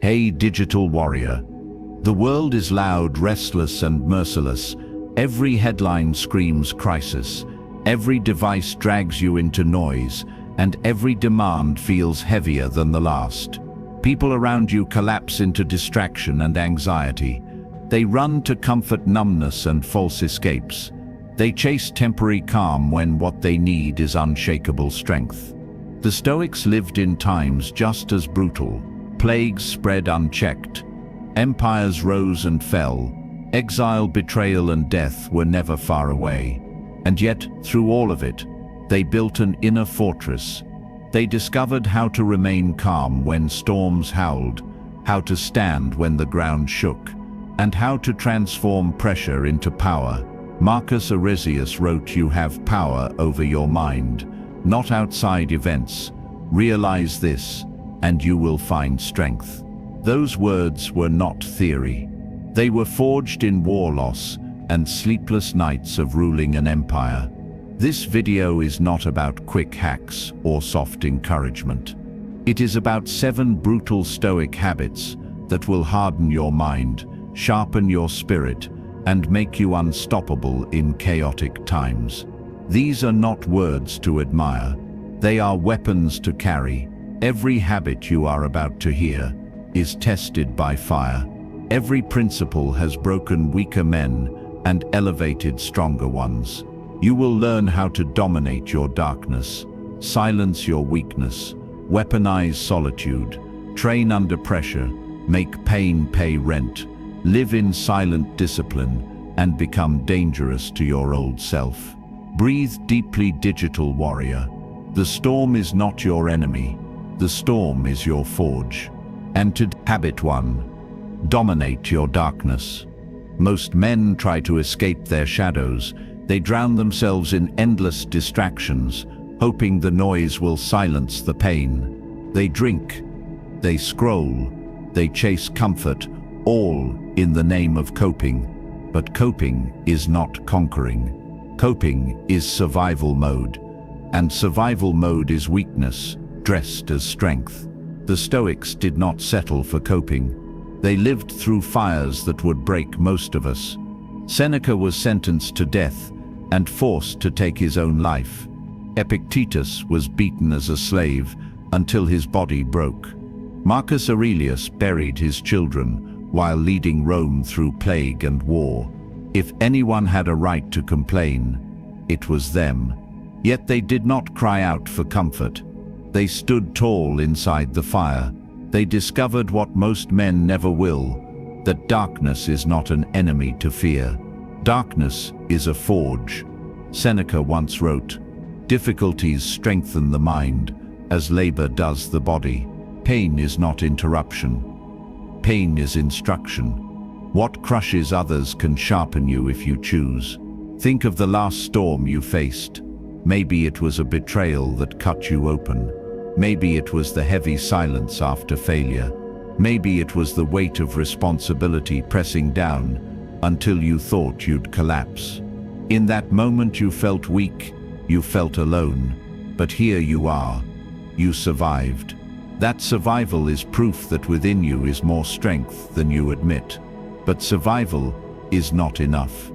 Hey, digital warrior. The world is loud, restless, and merciless. Every headline screams crisis. Every device drags you into noise, and every demand feels heavier than the last. People around you collapse into distraction and anxiety. They run to comfort numbness and false escapes. They chase temporary calm when what they need is unshakable strength. The Stoics lived in times just as brutal. Plagues spread unchecked. Empires rose and fell. Exile, betrayal, and death were never far away. And yet, through all of it, they built an inner fortress. They discovered how to remain calm when storms howled, how to stand when the ground shook, and how to transform pressure into power. Marcus Aurelius wrote, "You have power over your mind, not outside events. Realize this, and you will find strength." Those words were not theory. They were forged in war loss and sleepless nights of ruling an empire. This video is not about quick hacks or soft encouragement. It is about 7 brutal Stoic habits that will harden your mind, sharpen your spirit, and make you unstoppable in chaotic times. These are not words to admire. They are weapons to carry. Every habit you are about to hear is tested by fire. Every principle has broken weaker men and elevated stronger ones. You will learn how to dominate your darkness, silence your weakness, weaponize solitude, train under pressure, make pain pay rent, live in silent discipline, and become dangerous to your old self. Breathe deeply, digital warrior. The storm is not your enemy. The storm is your forge. And to habit 1, dominate your darkness. Most men try to escape their shadows. They drown themselves in endless distractions, hoping the noise will silence the pain. They drink, they scroll, they chase comfort, all in the name of coping. But coping is not conquering. Coping is survival mode, and survival mode is weakness, dressed as strength. The Stoics did not settle for coping. They lived through fires that would break most of us. Seneca was sentenced to death and forced to take his own life. Epictetus was beaten as a slave until his body broke. Marcus Aurelius buried his children while leading Rome through plague and war. If anyone had a right to complain, it was them. Yet they did not cry out for comfort. They stood tall inside the fire. They discovered what most men never will, that darkness is not an enemy to fear. Darkness is a forge. Seneca once wrote, "Difficulties strengthen the mind, as labor does the body." Pain is not interruption. Pain is instruction. What crushes others can sharpen you if you choose. Think of the last storm you faced. Maybe it was a betrayal that cut you open. Maybe it was the heavy silence after failure. Maybe it was the weight of responsibility pressing down until you thought you'd collapse. In that moment you felt weak, you felt alone, but here you are. You survived. That survival is proof that within you is more strength than you admit. But survival is not enough.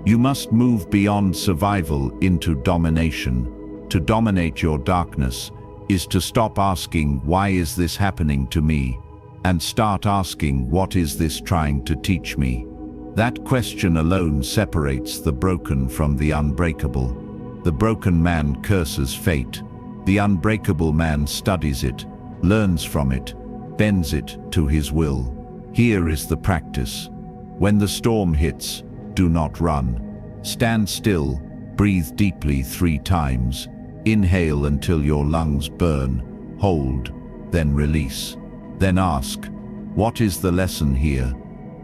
You must move beyond survival into domination. To dominate your darkness is to stop asking, "Why is this happening to me?" and start asking, "What is this trying to teach me?" That question alone separates the broken from the unbreakable. The broken man curses fate. The unbreakable man studies it, learns from it, bends it to his will. Here is the practice. When the storm hits, do not run. Stand still, breathe deeply 3 times. Inhale until your lungs burn, hold, then release. Then ask, what is the lesson here?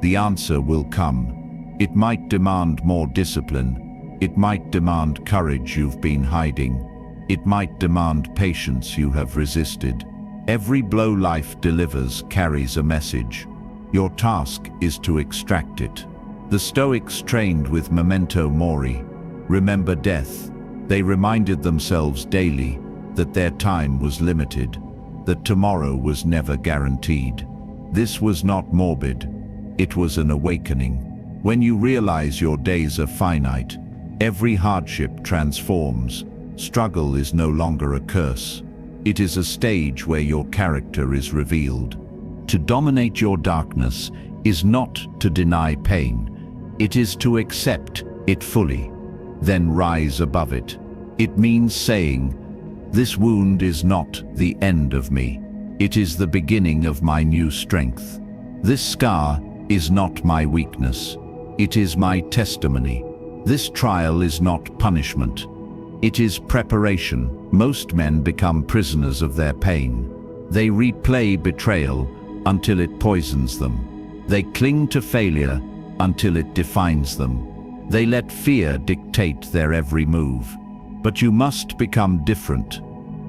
The answer will come. It might demand more discipline. It might demand courage you've been hiding. It might demand patience you have resisted. Every blow life delivers carries a message. Your task is to extract it. The Stoics trained with memento mori, remember death. They reminded themselves daily that their time was limited, that tomorrow was never guaranteed. This was not morbid. It was an awakening. When you realize your days are finite, every hardship transforms. Struggle is no longer a curse. It is a stage where your character is revealed. To dominate your darkness is not to deny pain. It is to accept it fully, then rise above it. It means saying, "This wound is not the end of me. It is the beginning of my new strength. This scar is not my weakness. It is my testimony. This trial is not punishment. It is preparation." Most men become prisoners of their pain. They replay betrayal until it poisons them. They cling to failure until it defines them. They let fear dictate their every move. But you must become different.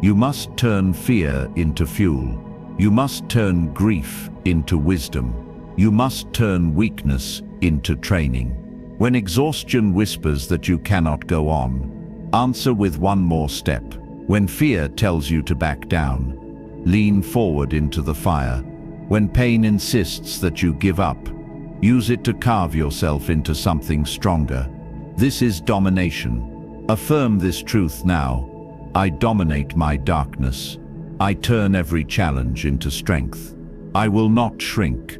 You must turn fear into fuel. You must turn grief into wisdom. You must turn weakness into training. When exhaustion whispers that you cannot go on, answer with one more step. When fear tells you to back down, lean forward into the fire. When pain insists that you give up, use it to carve yourself into something stronger. This is domination. Affirm this truth now. I dominate my darkness. I turn every challenge into strength. I will not shrink.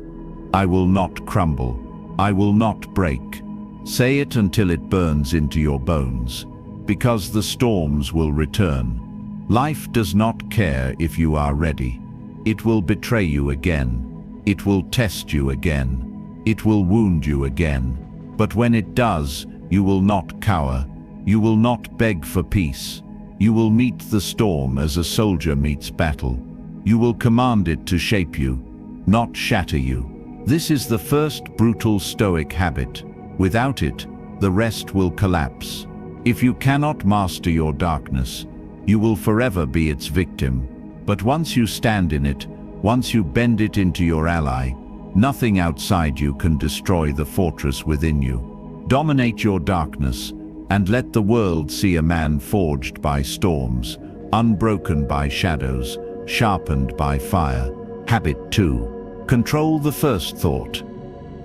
I will not crumble. I will not break. Say it until it burns into your bones, because the storms will return. Life does not care if you are ready. It will betray you again. It will test you again. It will wound you again. But when it does, you will not cower. You will not beg for peace. You will meet the storm as a soldier meets battle. You will command it to shape you, not shatter you. This is the first brutal Stoic habit. Without it, the rest will collapse. If you cannot master your darkness, you will forever be its victim. But once you stand in it, once you bend it into your ally, nothing outside you can destroy the fortress within you. Dominate your darkness, and let the world see a man forged by storms, unbroken by shadows, sharpened by fire. Habit 2. Control the first thought.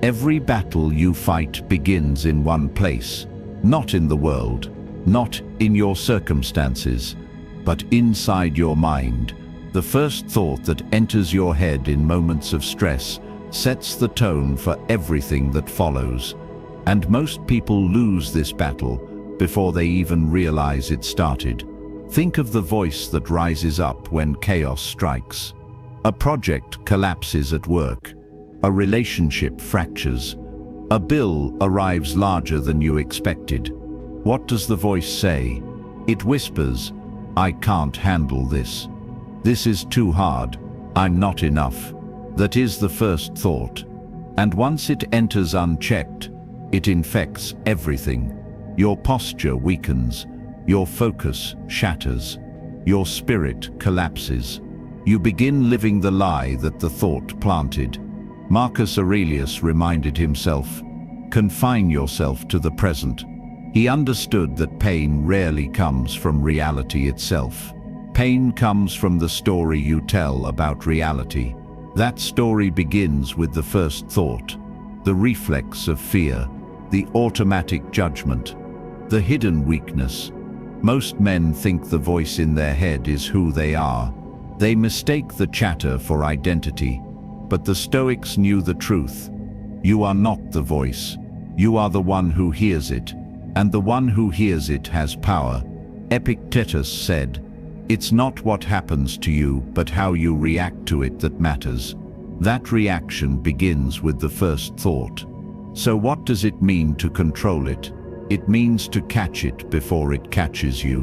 Every battle you fight begins in one place, not in the world, not in your circumstances, but inside your mind. The first thought that enters your head in moments of stress sets the tone for everything that follows. And most people lose this battle before they even realize it started. Think of the voice that rises up when chaos strikes. A project collapses at work. A relationship fractures. A bill arrives larger than you expected. What does the voice say? It whispers, "I can't handle this. This is too hard. I'm not enough." That is the first thought. And once it enters unchecked, it infects everything. Your posture weakens. Your focus shatters. Your spirit collapses. You begin living the lie that the thought planted. Marcus Aurelius reminded himself, confine yourself to the present. He understood that pain rarely comes from reality itself. Pain comes from the story you tell about reality. That story begins with the first thought, the reflex of fear, the automatic judgment, the hidden weakness. Most men think the voice in their head is who they are. They mistake the chatter for identity. But the Stoics knew the truth. You are not the voice. You are the one who hears it. And the one who hears it has power. Epictetus said, "It's not what happens to you, but how you react to it that matters." That reaction begins with the first thought. So what does it mean to control it? It means to catch it before it catches you.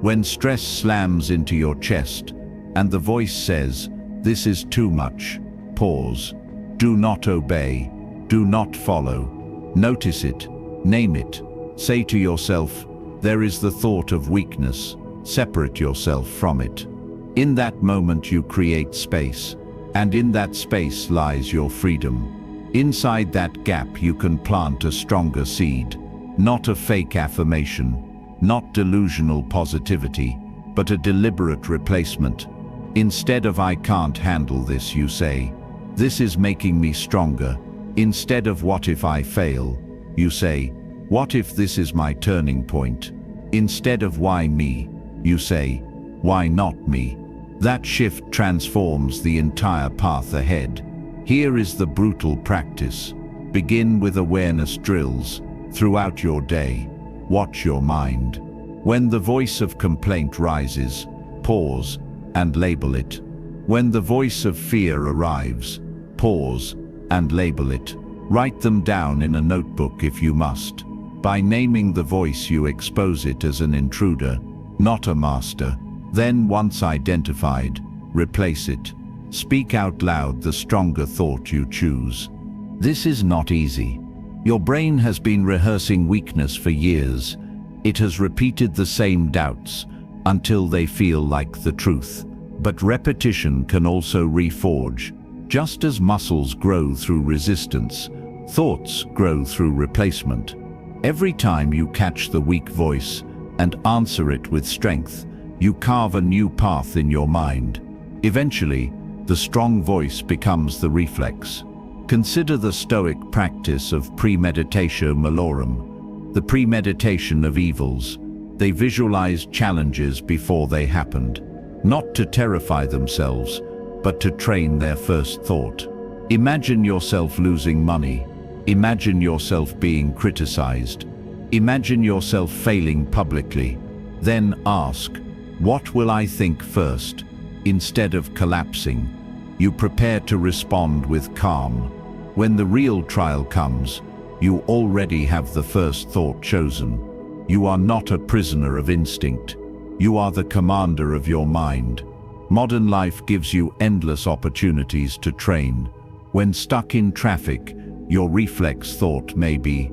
When stress slams into your chest, and the voice says, "This is too much," pause. Do not obey. Do not follow. Notice it. Name it. Say to yourself, "There is the thought of weakness." Separate yourself from it. In that moment you create space, and in that space lies your freedom. Inside that gap you can plant a stronger seed. Not a fake affirmation, not delusional positivity, but a deliberate replacement. Instead of "I can't handle this," you say, this is making me stronger. Instead of what if I fail, you say, what if this is my turning point? Instead of why me, you say, why not me? That shift transforms the entire path ahead. Here is the brutal practice. Begin with awareness drills. Throughout your day, watch your mind. When the voice of complaint rises, pause and label it. When the voice of fear arrives, pause and label it. Write them down in a notebook if you must. By naming the voice, you expose it as an intruder, not a master. Then, once identified, replace it. Speak out loud the stronger thought you choose. This is not easy. Your brain has been rehearsing weakness for years. It has repeated the same doubts until they feel like the truth. But repetition can also reforge. Just as muscles grow through resistance, thoughts grow through replacement. Every time you catch the weak voice and answer it with strength, you carve a new path in your mind. Eventually, the strong voice becomes the reflex. Consider the Stoic practice of premeditatio malorum, the premeditation of evils. They visualized challenges before they happened, not to terrify themselves, but to train their first thought. Imagine yourself losing money. Imagine yourself being criticized. Imagine yourself failing publicly. Then ask, what will I think first? Instead of collapsing, you prepare to respond with calm. When the real trial comes, you already have the first thought chosen. You are not a prisoner of instinct. You are the commander of your mind. Modern life gives you endless opportunities to train. When stuck in traffic, your reflex thought may be,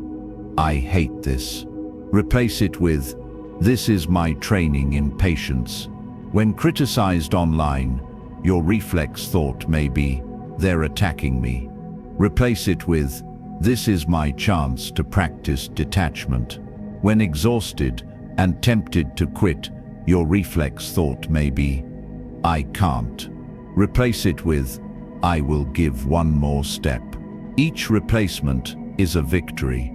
I hate this. Replace it with, this is my training in patience. When criticized online, your reflex thought may be, they're attacking me. Replace it with, this is my chance to practice detachment. When exhausted and tempted to quit, your reflex thought may be, I can't. Replace it with, I will give one more step. Each replacement is a victory.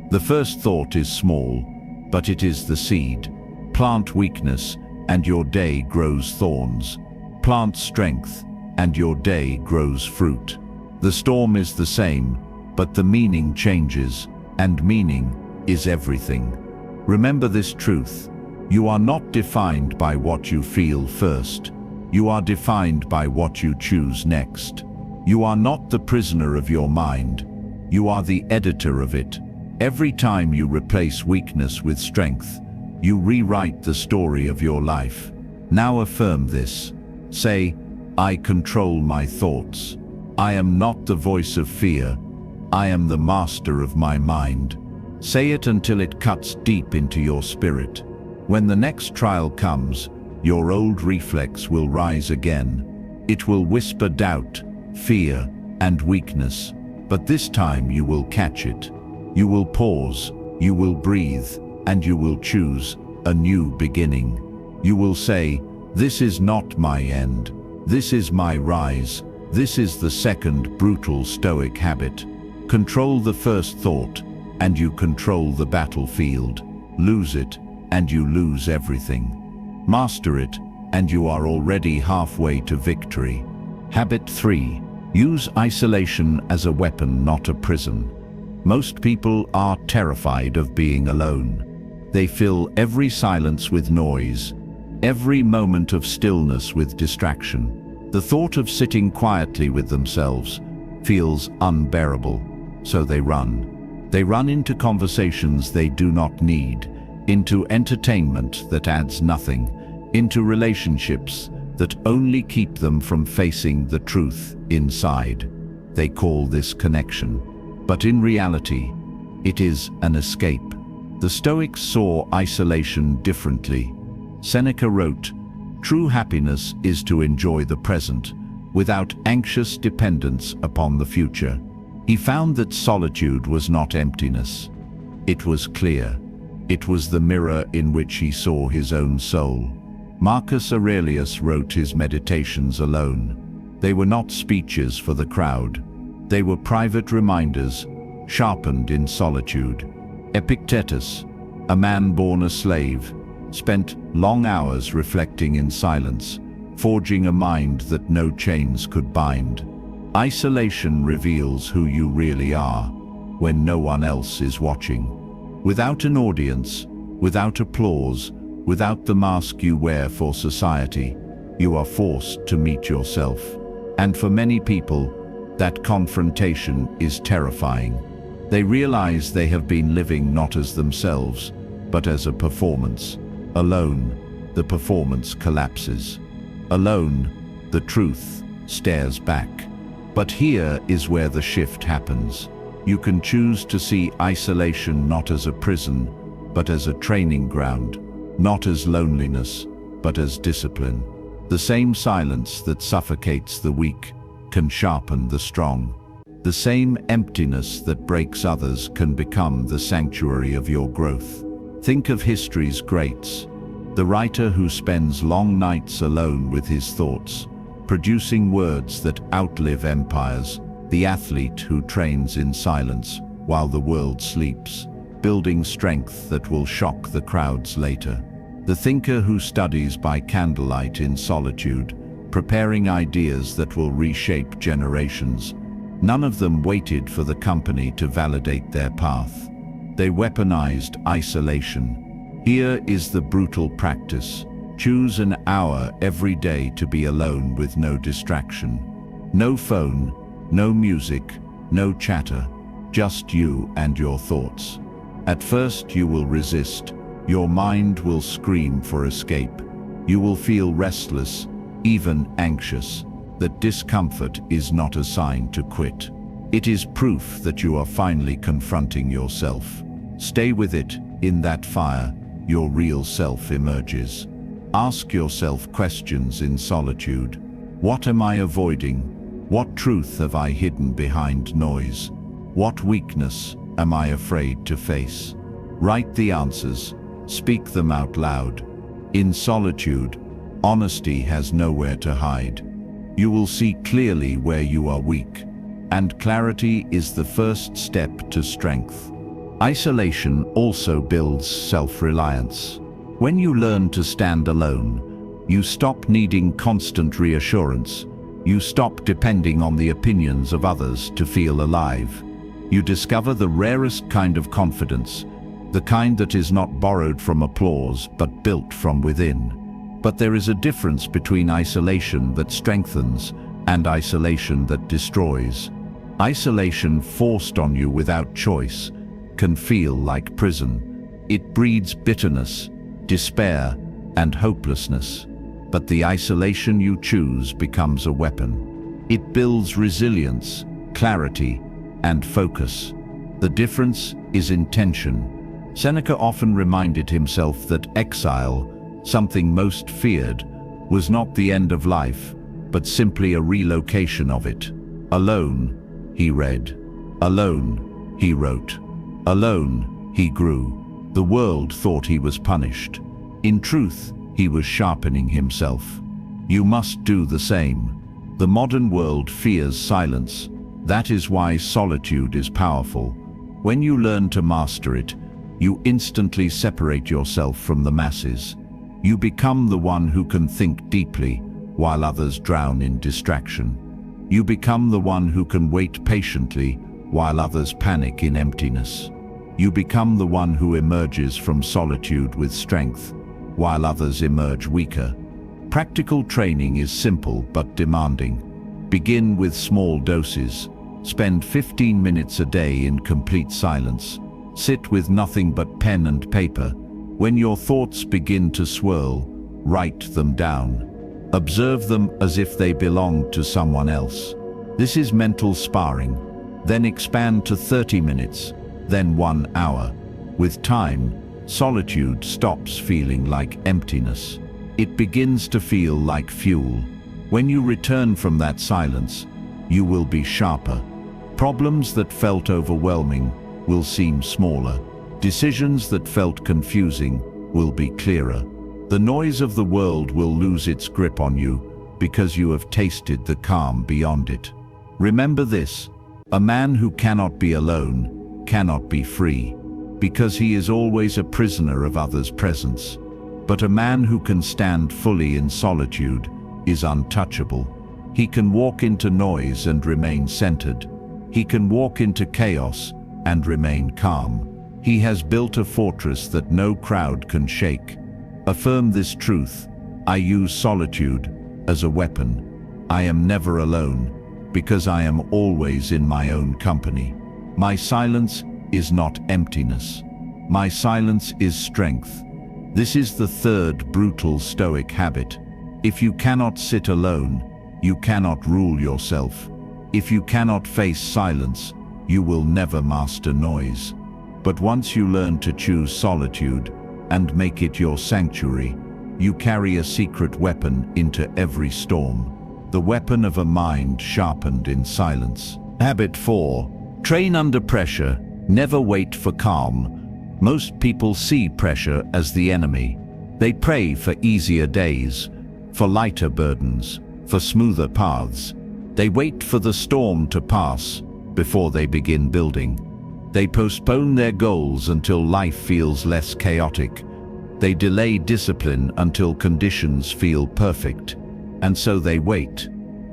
The first thought is small, but it is the seed. Plant weakness, and your day grows thorns. Plant strength, and your day grows fruit. The storm is the same, but the meaning changes, and meaning is everything. Remember this truth. You are not defined by what you feel first. You are defined by what you choose next. You are not the prisoner of your mind. You are the editor of it. Every time you replace weakness with strength, you rewrite the story of your life. Now affirm this. Say, I control my thoughts. I am not the voice of fear. I am the master of my mind. Say it until it cuts deep into your spirit. When the next trial comes, your old reflex will rise again. It will whisper doubt, fear, and weakness, but this time you will catch it. You will pause, you will breathe, and you will choose a new beginning. You will say, this is not my end. This is my rise. This is the second brutal Stoic habit. Control the first thought, and you control the battlefield. Lose it, and you lose everything. Master it, and you are already halfway to victory. Habit 3. Use isolation as a weapon, not a prison. Most people are terrified of being alone. They fill every silence with noise, every moment of stillness with distraction. The thought of sitting quietly with themselves feels unbearable, so they run. They run into conversations they do not need, into entertainment that adds nothing, into relationships that only keep them from facing the truth inside. They call this connection. But in reality, it is an escape. The Stoics saw isolation differently. Seneca wrote, "True happiness is to enjoy the present, without anxious dependence upon the future." He found that solitude was not emptiness. It was clear. It was the mirror in which he saw his own soul. Marcus Aurelius wrote his meditations alone. They were not speeches for the crowd. They were private reminders, sharpened in solitude. Epictetus, a man born a slave, spent long hours reflecting in silence, forging a mind that no chains could bind. Isolation reveals who you really are, when no one else is watching. Without an audience, without applause, without the mask you wear for society, you are forced to meet yourself. And for many people, that confrontation is terrifying. They realize they have been living not as themselves, but as a performance. Alone, the performance collapses. Alone, the truth stares back. But here is where the shift happens. You can choose to see isolation not as a prison, but as a training ground, not as loneliness, but as discipline. The same silence that suffocates the weak can sharpen the strong. The same emptiness that breaks others can become the sanctuary of your growth. Think of history's greats. The writer who spends long nights alone with his thoughts, producing words that outlive empires. The athlete who trains in silence while the world sleeps, building strength that will shock the crowds later. The thinker who studies by candlelight in solitude, preparing ideas that will reshape generations. None of them waited for the company to validate their path. They weaponized isolation. Here is the brutal practice. Choose an hour every day to be alone with no distraction. No phone, no music, no chatter, just you and your thoughts. At first you will resist. Your mind will scream for escape. You will feel restless, even anxious. That discomfort is not a sign to quit. It is proof that you are finally confronting yourself. Stay with it. In that fire, your real self emerges. Ask yourself questions in solitude. What am I avoiding? What truth have I hidden behind noise? What weakness am I afraid to face? Write the answers. Speak them out loud. In solitude, honesty has nowhere to hide. You will see clearly where you are weak, and clarity is the first step to strength. Isolation also builds self-reliance. When you learn to stand alone, you stop needing constant reassurance. You stop depending on the opinions of others to feel alive. You discover the rarest kind of confidence, the kind that is not borrowed from applause but built from within. But there is a difference between isolation that strengthens and isolation that destroys. Isolation forced on you without choice can feel like prison. It breeds bitterness, despair, and hopelessness. But the isolation you choose becomes a weapon. It builds resilience, clarity, and focus. The difference is intention. Seneca often reminded himself that exile, something most feared, was not the end of life, but simply a relocation of it. Alone, he read. Alone, he wrote. Alone, he grew. The world thought he was punished. In truth, he was sharpening himself. You must do the same. The modern world fears silence. That is why solitude is powerful. When you learn to master it, you instantly separate yourself from the masses. You become the one who can think deeply, while others drown in distraction. You become the one who can wait patiently, while others panic in emptiness. You become the one who emerges from solitude with strength, while others emerge weaker. Practical training is simple but demanding. Begin with small doses. Spend 15 minutes a day in complete silence. Sit with nothing but pen and paper. When your thoughts begin to swirl, write them down. Observe them as if they belong to someone else. This is mental sparring. Then expand to 30 minutes, then 1 hour. With time, solitude stops feeling like emptiness. It begins to feel like fuel. When you return from that silence, you will be sharper. Problems that felt overwhelming will seem smaller. Decisions that felt confusing will be clearer. The noise of the world will lose its grip on you because you have tasted the calm beyond it. Remember this: a man who cannot be alone cannot be free, because he is always a prisoner of others' presence. But a man who can stand fully in solitude is untouchable. He can walk into noise and remain centered. He can walk into chaos and remain calm. He has built a fortress that no crowd can shake. Affirm this truth: I use solitude as a weapon. I am never alone, because I am always in my own company. My silence is not emptiness. My silence is strength. This is the third brutal Stoic habit. If you cannot sit alone, you cannot rule yourself. If you cannot face silence, you will never master noise. But once you learn to choose solitude and make it your sanctuary, you carry a secret weapon into every storm. The weapon of a mind sharpened in silence. Habit 4. Train under pressure. Never wait for calm. Most people see pressure as the enemy. They pray for easier days, for lighter burdens, for smoother paths. They wait for the storm to pass before they begin building. They postpone their goals until life feels less chaotic. They delay discipline until conditions feel perfect. And so they wait,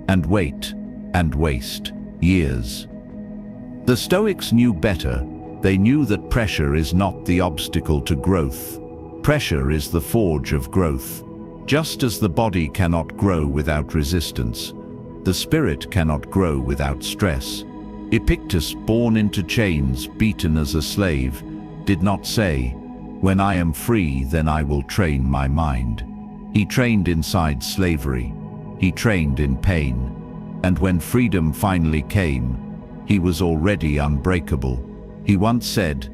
and wait, and waste years. The Stoics knew better. They knew that pressure is not the obstacle to growth. Pressure is the forge of growth. Just as the body cannot grow without resistance, the spirit cannot grow without stress. Epictetus, born into chains, beaten as a slave, did not say, "When I am free, then I will train my mind." He trained inside slavery. He trained in pain. And when freedom finally came, he was already unbreakable. He once said,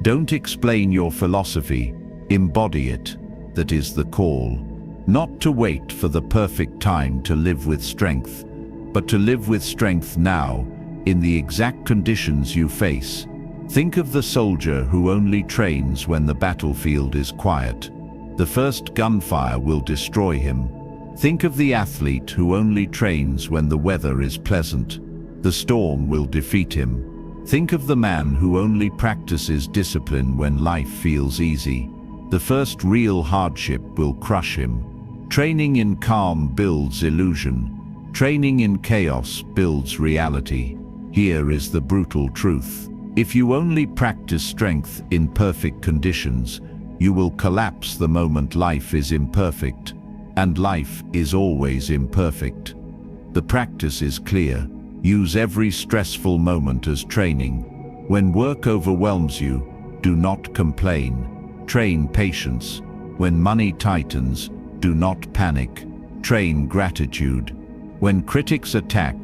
"Don't explain your philosophy, embody it. That is the call. Not to wait for the perfect time to live with strength, but to live with strength now, in the exact conditions you face." Think of the soldier who only trains when the battlefield is quiet. The first gunfire will destroy him. Think of the athlete who only trains when the weather is pleasant. The storm will defeat him. Think of the man who only practices discipline when life feels easy. The first real hardship will crush him. Training in calm builds illusion. Training in chaos builds reality. Here is the brutal truth. If you only practice strength in perfect conditions, you will collapse the moment life is imperfect. And life is always imperfect. The practice is clear. Use every stressful moment as training. When work overwhelms you, do not complain. Train patience. When money tightens, do not panic. Train gratitude. When critics attack,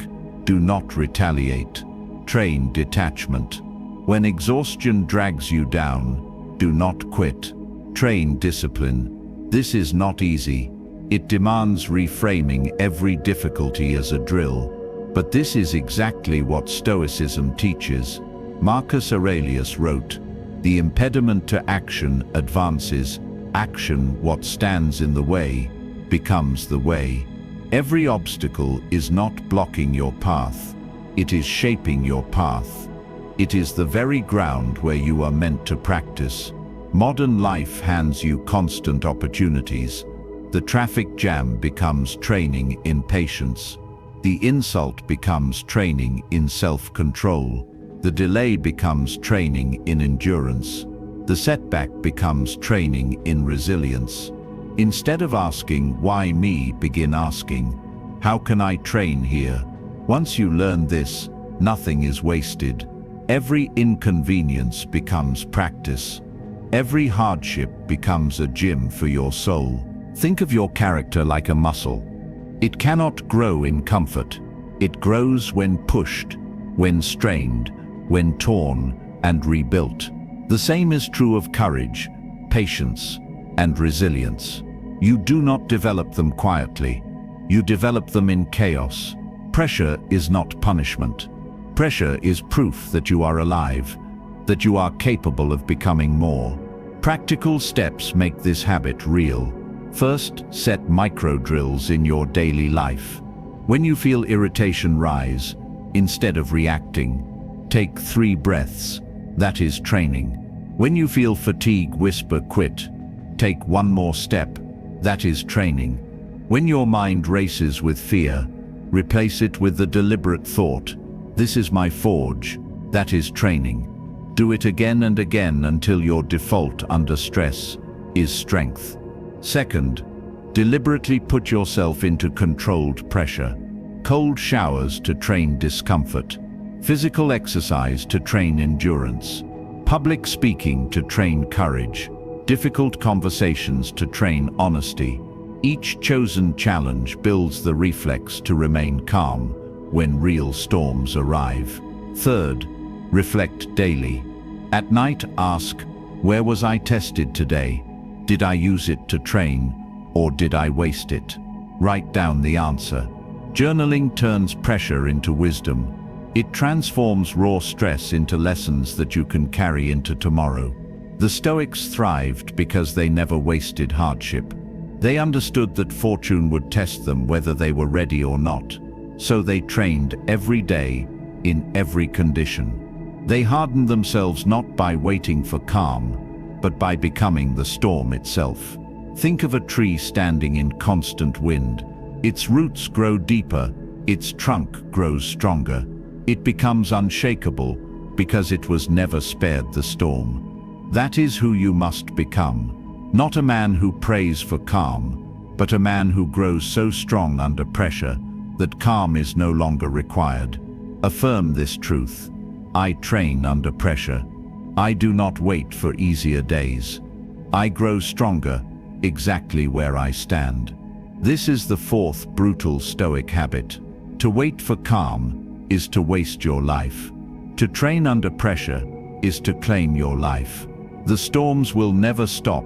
do not retaliate. Train detachment. When exhaustion drags you down, do not quit. Train discipline. This is not easy. It demands reframing every difficulty as a drill. But this is exactly what Stoicism teaches. Marcus Aurelius wrote, "The impediment to action advances. Action, what stands in the way, becomes the way." Every obstacle is not blocking your path. It is shaping your path. It is the very ground where you are meant to practice. Modern life hands you constant opportunities. The traffic jam becomes training in patience. The insult becomes training in self-control. The delay becomes training in endurance. The setback becomes training in resilience. Instead of asking, "Why me?" begin asking, "How can I train here?" Once you learn this, nothing is wasted. Every inconvenience becomes practice. Every hardship becomes a gym for your soul. Think of your character like a muscle. It cannot grow in comfort. It grows when pushed, when strained, when torn, and rebuilt. The same is true of courage, patience, and resilience. You do not develop them quietly. You develop them in chaos. Pressure is not punishment. Pressure is proof that you are alive, that you are capable of becoming more. Practical steps make this habit real. First, set micro drills in your daily life. When you feel irritation rise, instead of reacting, take 3 breaths. That is training. When you feel fatigue, whisper quit. Take 1 more step. That is training. When your mind races with fear, replace it with the deliberate thought, this is my forge. That is training. Do it again and again until your default under stress is strength. Second, deliberately put yourself into controlled pressure. Cold showers to train discomfort. Physical exercise to train endurance. Public speaking to train courage. Difficult conversations to train honesty. Each chosen challenge builds the reflex to remain calm when real storms arrive. Third, reflect daily. At night, ask, where was I tested today? Did I use it to train, or did I waste it? Write down the answer. Journaling turns pressure into wisdom. It transforms raw stress into lessons that you can carry into tomorrow. The Stoics thrived because they never wasted hardship. They understood that fortune would test them whether they were ready or not. So they trained every day, in every condition. They hardened themselves not by waiting for calm, but by becoming the storm itself. Think of a tree standing in constant wind. Its roots grow deeper, its trunk grows stronger. It becomes unshakable because it was never spared the storm. That is who you must become. Not a man who prays for calm, but a man who grows so strong under pressure that calm is no longer required. Affirm this truth. I train under pressure. I do not wait for easier days. I grow stronger, exactly where I stand. This is the 4th brutal Stoic habit. To wait for calm is to waste your life. To train under pressure is to claim your life. The storms will never stop,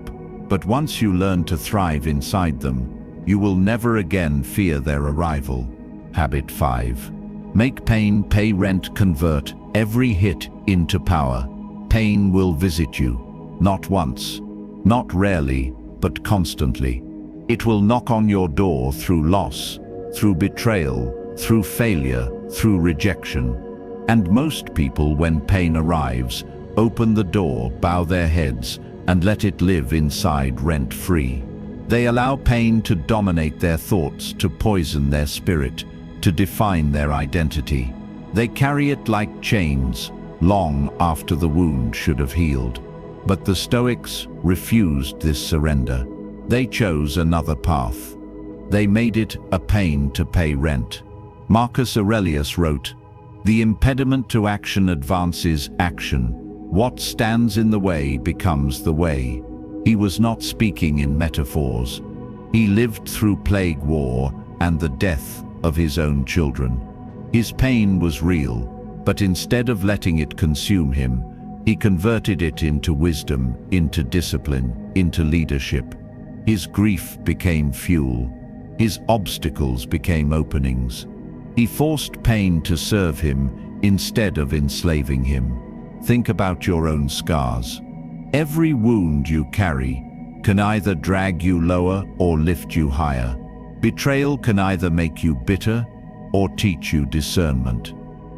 but once you learn to thrive inside them, you will never again fear their arrival. Habit 5. Make pain pay rent. Convert every hit into power. Pain will visit you, not once, not rarely, but constantly. It will knock on your door through loss, through betrayal, through failure, through rejection. And most people, when pain arrives, open the door, bow their heads, and let it live inside rent-free. They allow pain to dominate their thoughts, to poison their spirit, to define their identity. They carry it like chains, long after the wound should have healed. But the Stoics refused this surrender. They chose another path. They made it a pain to pay rent. Marcus Aurelius wrote, "The impediment to action advances action. What stands in the way becomes the way." He was not speaking in metaphors. He lived through plague, war, and the death of his own children. His pain was real, but instead of letting it consume him, he converted it into wisdom, into discipline, into leadership. His grief became fuel. His obstacles became openings. He forced pain to serve him instead of enslaving him. Think about your own scars. Every wound you carry can either drag you lower or lift you higher. Betrayal can either make you bitter or teach you discernment.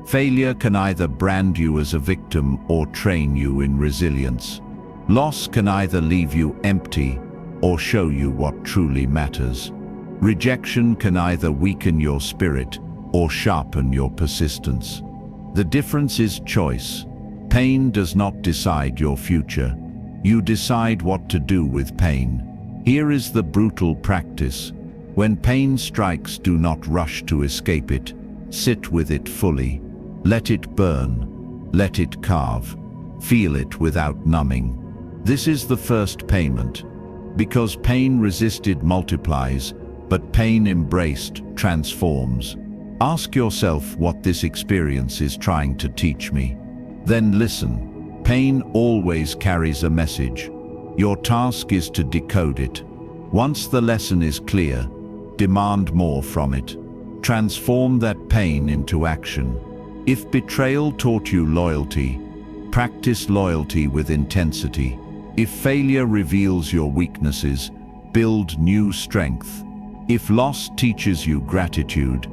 Failure can either brand you as a victim or train you in resilience. Loss can either leave you empty or show you what truly matters. Rejection can either weaken your spirit or sharpen your persistence. The difference is choice. Pain does not decide your future. You decide what to do with pain. Here is the brutal practice. When pain strikes, do not rush to escape it. Sit with it fully. Let it burn. Let it carve. Feel it without numbing. This is the first payment. Because pain resisted multiplies, but pain embraced transforms. Ask yourself what this experience is trying to teach me. Then listen. Pain always carries a message. Your task is to decode it. Once the lesson is clear, demand more from it. Transform that pain into action. If betrayal taught you loyalty, practice loyalty with intensity. If failure reveals your weaknesses, build new strength. If loss teaches you gratitude,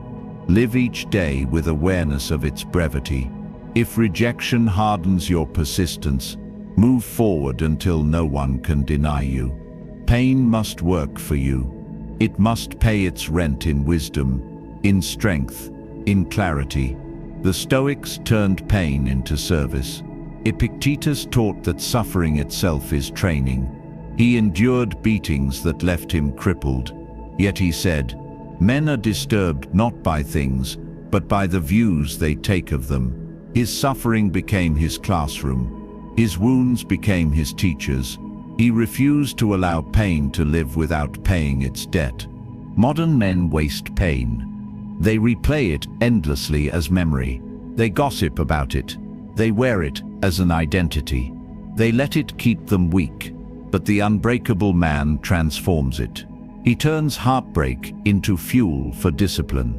live each day with awareness of its brevity. If rejection hardens your persistence, move forward until no one can deny you. Pain must work for you. It must pay its rent in wisdom, in strength, in clarity. The Stoics turned pain into service. Epictetus taught that suffering itself is training. He endured beatings that left him crippled. Yet he said, "Men are disturbed not by things, but by the views they take of them." His suffering became his classroom. His wounds became his teachers. He refused to allow pain to live without paying its debt. Modern men waste pain. They replay it endlessly as memory. They gossip about it. They wear it as an identity. They let it keep them weak. But the unbreakable man transforms it. He turns heartbreak into fuel for discipline.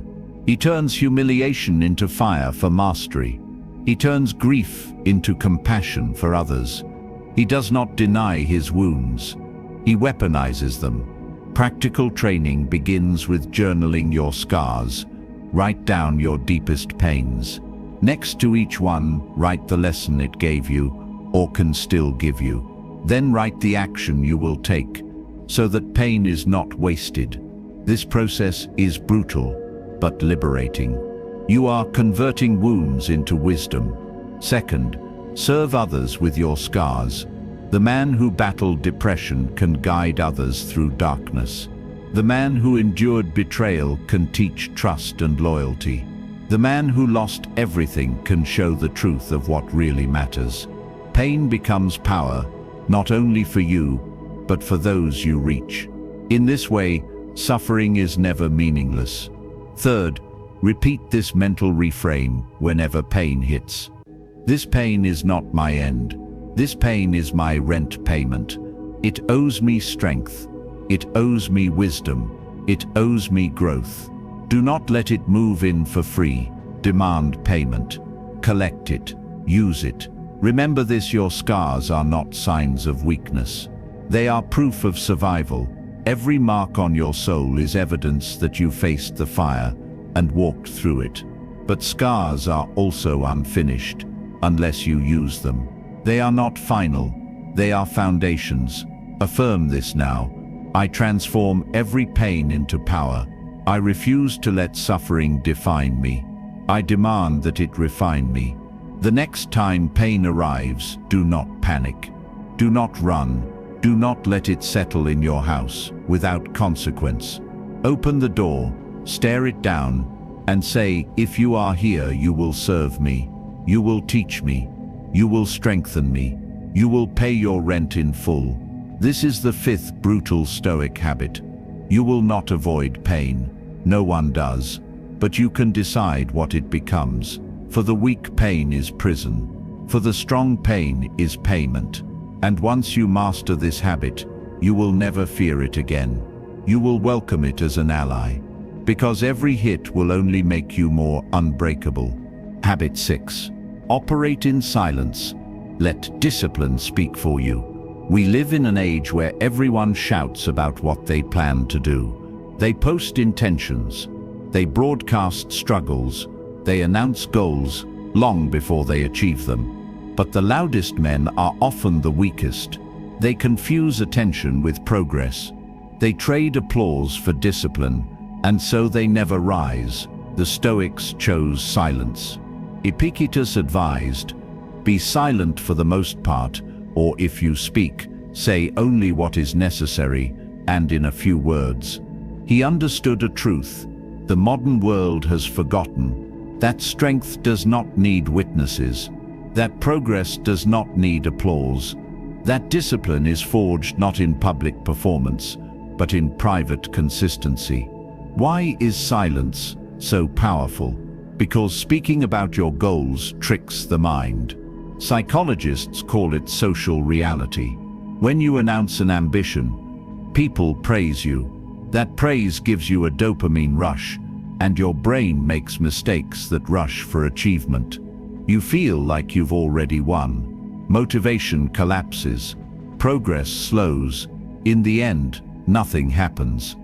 He turns humiliation into fire for mastery. He turns grief into compassion for others. He does not deny his wounds. He weaponizes them. Practical training begins with journaling your scars. Write down your deepest pains. Next to each one, write the lesson it gave you or can still give you. Then write the action you will take, so that pain is not wasted. This process is brutal, but liberating. You are converting wounds into wisdom. Second, serve others with your scars. The man who battled depression can guide others through darkness. The man who endured betrayal can teach trust and loyalty. The man who lost everything can show the truth of what really matters. Pain becomes power, not only for you, but for those you reach. In this way, suffering is never meaningless. Third, repeat this mental reframe whenever pain hits. This pain is not my end. This pain is my rent payment. It owes me strength. It owes me wisdom. It owes me growth. Do not let it move in for free. Demand payment. Collect it. Use it. Remember this: your scars are not signs of weakness. They are proof of survival. Every mark on your soul is evidence that you faced the fire and walked through it. But scars are also unfinished unless you use them. They are not final. They are foundations. Affirm this now. I transform every pain into power. I refuse to let suffering define me. I demand that it refine me. The next time pain arrives, do not panic. Do not run. Do not let it settle in your house without consequence. Open the door, stare it down, and say, "If you are here, you will serve me. You will teach me. You will strengthen me. You will pay your rent in full." This is the fifth brutal Stoic habit. You will not avoid pain. No one does. But you can decide what it becomes. For the weak, pain is prison. For the strong, pain is payment. And once you master this habit, you will never fear it again. You will welcome it as an ally. Because every hit will only make you more unbreakable. Habit 6. Operate in silence. Let discipline speak for you. We live in an age where everyone shouts about what they plan to do. They post intentions. They broadcast struggles. They announce goals long before they achieve them. But the loudest men are often the weakest. They confuse attention with progress. They trade applause for discipline, and so they never rise. The Stoics chose silence. Epictetus advised, "Be silent for the most part, or if you speak, say only what is necessary and in a few words." He understood a truth the modern world has forgotten: that strength does not need witnesses, that progress does not need applause, that discipline is forged not in public performance, but in private consistency. Why is silence so powerful? Because speaking about your goals tricks the mind. Psychologists call it social reality. When you announce an ambition, people praise you. That praise gives you a dopamine rush, and your brain makes mistakes that rush for achievement. You feel like you've already won. Motivation collapses. Progress slows. In the end, nothing happens.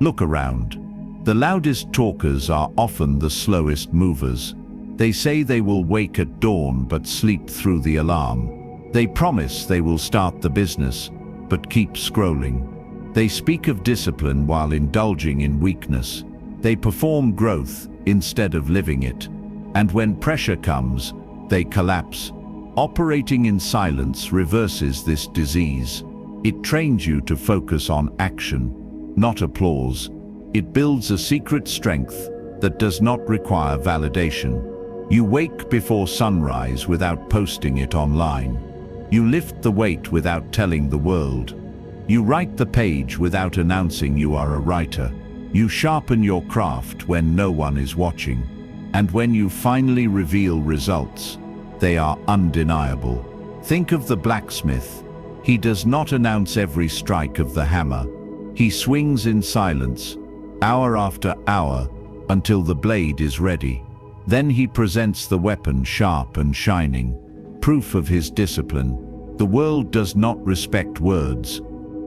Look around. The loudest talkers are often the slowest movers. They say they will wake at dawn but sleep through the alarm. They promise they will start the business, but keep scrolling. They speak of discipline while indulging in weakness. They perform growth instead of living it. And when pressure comes, they collapse. Operating in silence reverses this disease. It trains you to focus on action, not applause. It builds a secret strength that does not require validation. You wake before sunrise without posting it online. You lift the weight without telling the world. You write the page without announcing you are a writer. You sharpen your craft when no one is watching. And when you finally reveal results, they are undeniable. Think of the blacksmith. He does not announce every strike of the hammer. He swings in silence, hour after hour, until the blade is ready. Then he presents the weapon sharp and shining, proof of his discipline. The world does not respect words.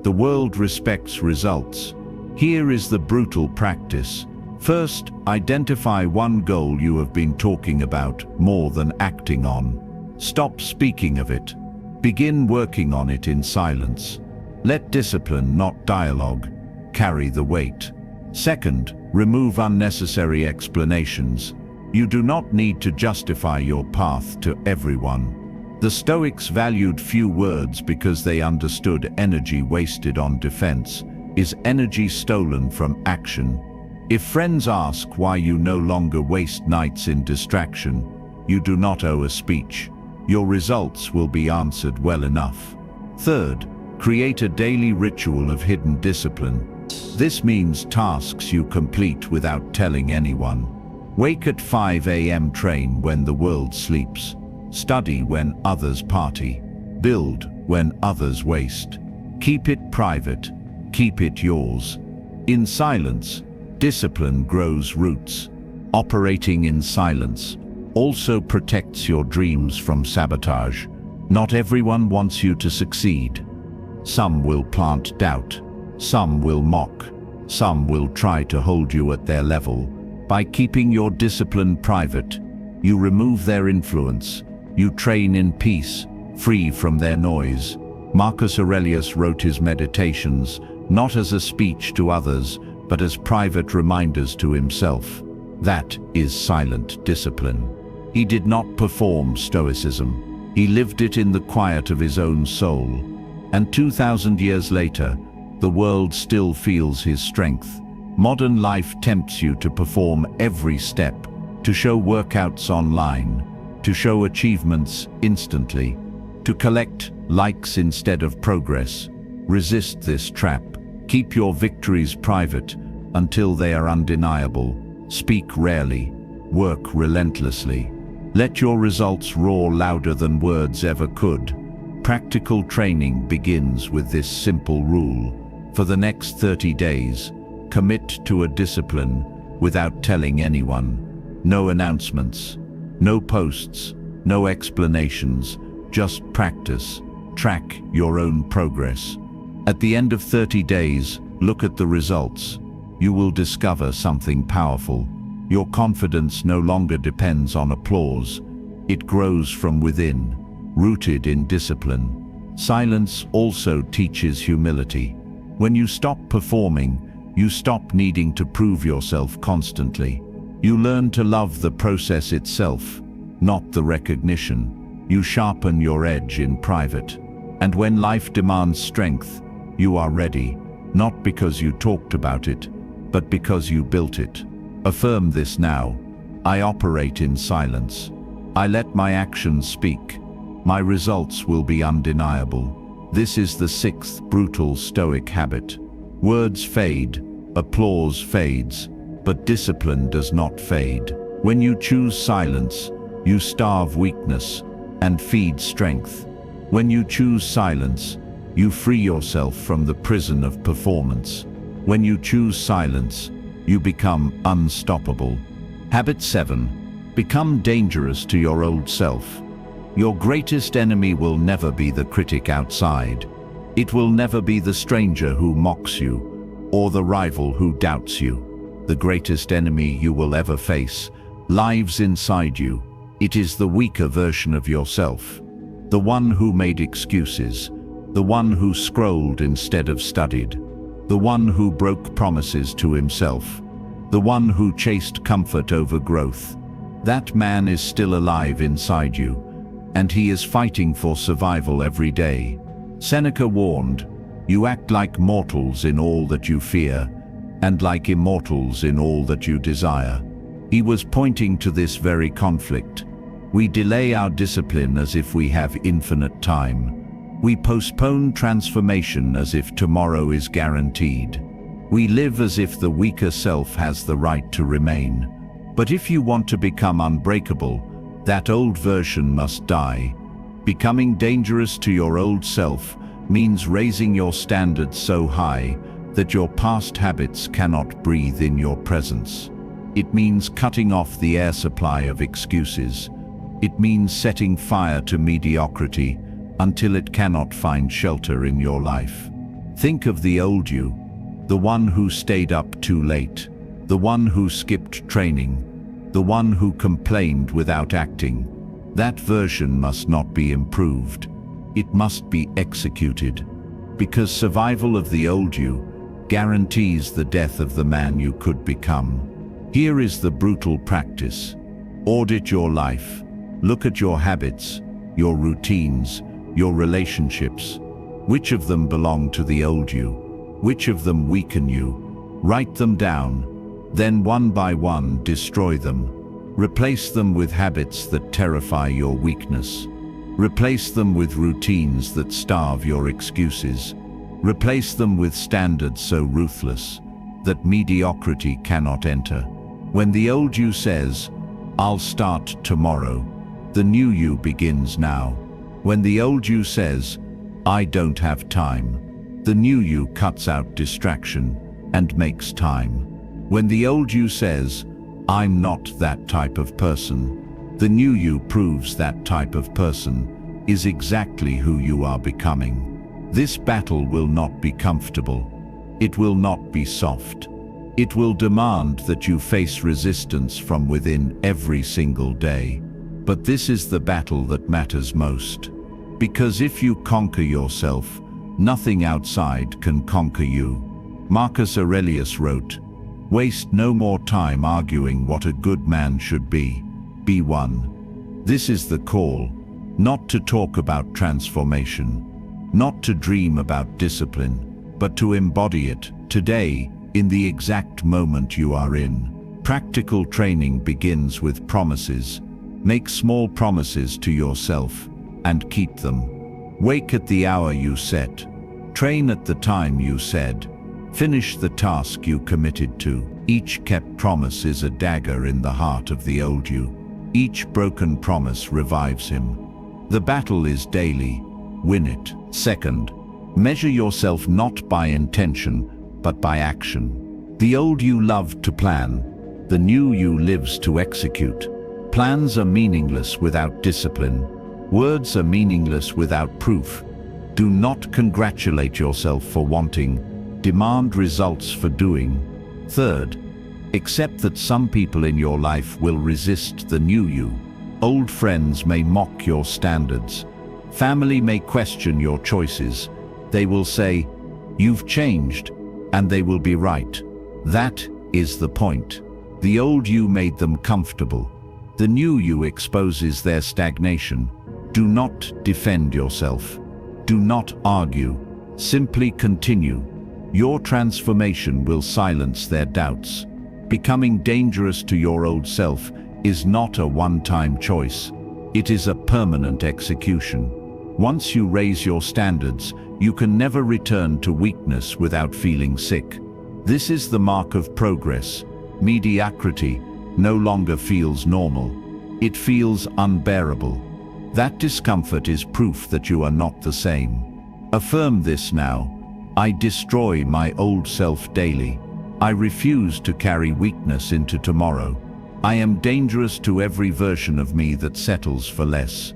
The world respects results. Here is the brutal practice. First, identify one goal you have been talking about more than acting on. Stop speaking of it. Begin working on it in silence. Let discipline, not dialogue, carry the weight. Second, remove unnecessary explanations. You do not need to justify your path to everyone. The Stoics valued few words because they understood energy wasted on defense is energy stolen from action. If friends ask why you no longer waste nights in distraction, you do not owe a speech. Your results will be answered well enough. Third, create a daily ritual of hidden discipline. This means tasks you complete without telling anyone. Wake at 5 a.m. Train when the world sleeps. Study when others party. Build when others waste. Keep it private. Keep it yours. In silence, discipline grows roots. Operating in silence also protects your dreams from sabotage. Not everyone wants you to succeed. Some will plant doubt. Some will mock. Some will try to hold you at their level. By keeping your discipline private, you remove their influence. You train in peace, free from their noise. Marcus Aurelius wrote his meditations not as a speech to others, but as private reminders to himself. That is silent discipline. He did not perform Stoicism. He lived it in the quiet of his own soul. And 2,000 years later, the world still feels his strength. Modern life tempts you to perform every step, to show workouts online, to show achievements instantly, to collect likes instead of progress. Resist this trap. Keep your victories private until they are undeniable. Speak rarely. Work relentlessly. Let your results roar louder than words ever could. Practical training begins with this simple rule. For the next 30 days, commit to a discipline without telling anyone. No announcements, no posts, no explanations, just practice. Track your own progress. At the end of 30 days, look at the results. You will discover something powerful. Your confidence no longer depends on applause. It grows from within, rooted in discipline. Silence also teaches humility. When you stop performing, you stop needing to prove yourself constantly. You learn to love the process itself, not the recognition. You sharpen your edge in private. And when life demands strength, you are ready, not because you talked about it, but because you built it. Affirm this now. I operate in silence. I let my actions speak. My results will be undeniable. This is the sixth brutal Stoic habit. Words fade, applause fades, but discipline does not fade. When you choose silence, you starve weakness and feed strength. When you choose silence, you free yourself from the prison of performance. When you choose silence, you become unstoppable. Habit 7. Become dangerous to your old self. Your greatest enemy will never be the critic outside. It will never be the stranger who mocks you, or the rival who doubts you. The greatest enemy you will ever face lives inside you. It is the weaker version of yourself, the one who made excuses, the one who scrolled instead of studied, the one who broke promises to himself, the one who chased comfort over growth. That man is still alive inside you, and he is fighting for survival every day. Seneca warned, "You act like mortals in all that you fear, and like immortals in all that you desire." He was pointing to this very conflict. We delay our discipline as if we have infinite time. We postpone transformation as if tomorrow is guaranteed. We live as if the weaker self has the right to remain. But if you want to become unbreakable, that old version must die. Becoming dangerous to your old self means raising your standards so high that your past habits cannot breathe in your presence. It means cutting off the air supply of excuses. It means setting fire to mediocrity until it cannot find shelter in your life. Think of the old you, the one who stayed up too late, the one who skipped training, the one who complained without acting. That version must not be improved. It must be executed, because survival of the old you guarantees the death of the man you could become. Here is the brutal practice. Audit your life. Look at your habits, your routines, your relationships. Which of them belong to the old you? Which of them weaken you? Write them down. Then one by one destroy them. Replace them with habits that terrify your weakness. Replace them with routines that starve your excuses. Replace them with standards so ruthless that mediocrity cannot enter. When the old you says, "I'll start tomorrow," the new you begins now. When the old you says, "I don't have time," the new you cuts out distraction and makes time. When the old you says, "I'm not that type of person," the new you proves that type of person is exactly who you are becoming. This battle will not be comfortable. It will not be soft. It will demand that you face resistance from within every single day. But this is the battle that matters most. Because if you conquer yourself, nothing outside can conquer you. Marcus Aurelius wrote, "Waste no more time arguing what a good man should be. Be one." This is the call, not to talk about transformation, not to dream about discipline, but to embody it today, in the exact moment you are in. Practical training begins with promises. Make small promises to yourself and keep them. Wake at the hour you set. Train at the time you said. Finish the task you committed to. Each kept promise is a dagger in the heart of the old you. Each broken promise revives him. The battle is daily. Win it. Second, measure yourself not by intention, but by action. The old you loved to plan. The new you lives to execute. Plans are meaningless without discipline. Words are meaningless without proof. Do not congratulate yourself for wanting. Demand results for doing. Third, accept that some people in your life will resist the new you. Old friends may mock your standards. Family may question your choices. They will say, "You've changed," and they will be right. That is the point. The old you made them comfortable. The new you exposes their stagnation. Do not defend yourself. Do not argue. Simply continue. Your transformation will silence their doubts. Becoming dangerous to your old self is not a one-time choice. It is a permanent execution. Once you raise your standards, you can never return to weakness without feeling sick. This is the mark of progress. Mediocrity no longer feels normal. It feels unbearable. That discomfort is proof that you are not the same. Affirm this now. I destroy my old self daily. I refuse to carry weakness into tomorrow. I am dangerous to every version of me that settles for less.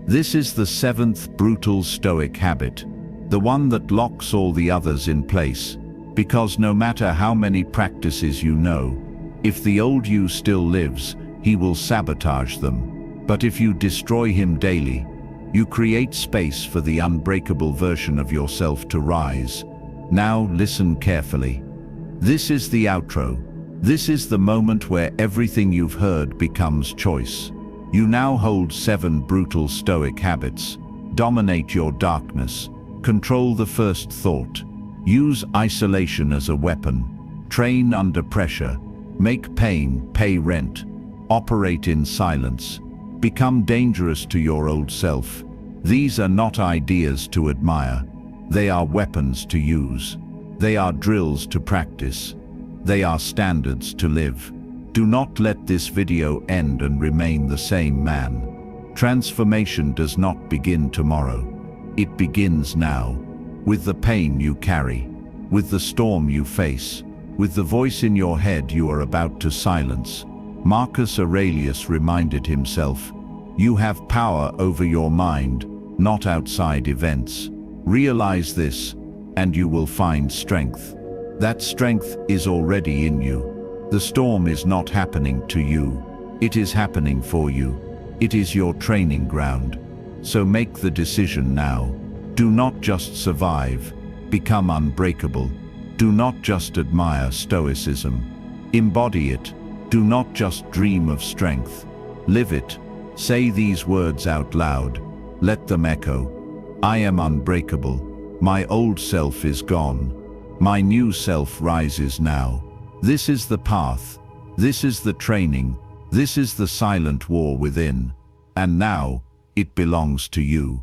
This is the seventh brutal Stoic habit. the one that locks all the others in place. Because no matter how many practices you know, if the old you still lives, he will sabotage them. But if you destroy him daily, you create space for the unbreakable version of yourself to rise. Now listen carefully. This is the outro. This is the moment where everything you've heard becomes choice. You now hold 7 brutal Stoic habits. Dominate your darkness. Control the first thought. Use isolation as a weapon. Train under pressure. Make pain pay rent. Operate in silence. Become dangerous to your old self. These are not ideas to admire. They are weapons to use. They are drills to practice. They are standards to live. Do not let this video end and remain the same man. Transformation does not begin tomorrow. It begins now. With the pain you carry, with the storm you face, with the voice in your head you are about to silence. Marcus Aurelius reminded himself, you have power over your mind, not outside events. Realize this, and you will find strength. That strength is already in you. The storm is not happening to you. It is happening for you. It is your training ground. So make the decision now. Do not just survive. Become unbreakable. Do not just admire Stoicism. Embody it. Do not just dream of strength. Live it. Say these words out loud. Let them echo. I am unbreakable. My old self is gone. My new self rises now. This is the path. This is the training. This is the silent war within. And now, it belongs to you.